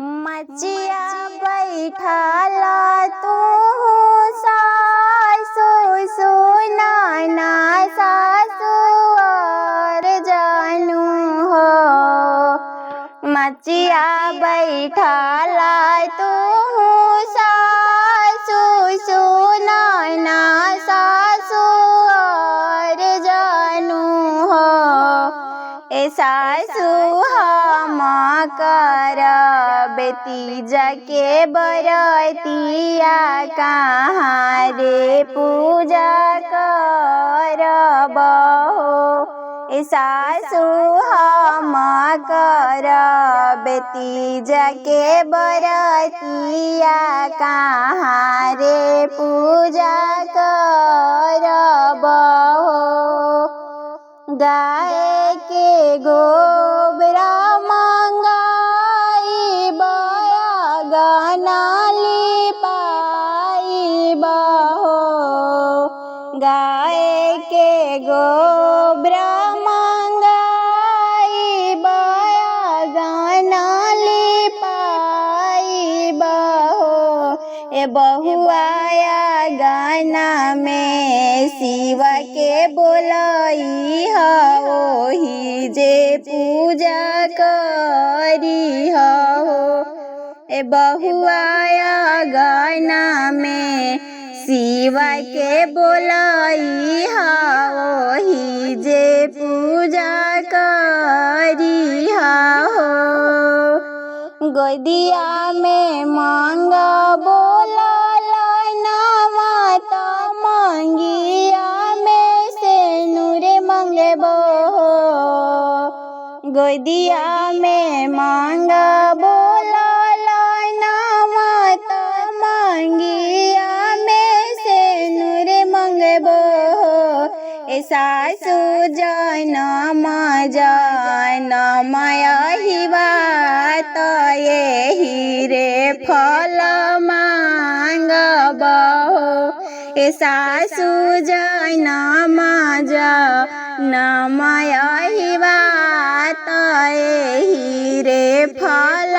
मचिया बैठाला तू सासु सुनाना सासुअर जानू हो। मचिया बैठाला तू सासु सुनाना सासुअर जानू हो। ए सासु हम कर बेतीजा के बरतिया कहाँ रे पूजा करब हो। ए सासु हम कर बेतीजा के बरतिया कहाँ रे पूजा करब हो। गाय के गोबरा मंगाई बया गना लिपाई बहो। गाय के गोबरा मंगाई बया गना लिपाई बहो। ए बहुआया गाना में शिवा के बोलाई होही जे पूजा करी हो। ए बहुआया गाना में शिवा के बोलाई होही जे पूजा करी हो। गोदिया में मांगा बोला नामा तो मांगिया में से नूरे मंगबो हो। गोदिया में मांगा बोला नामा तो मांगिया में से नूरे मंगबो हो। ए सासु जनम जनम यही बात यही रे फल मांगब हो। ए सासु जनम जनम यही बात यही रे फल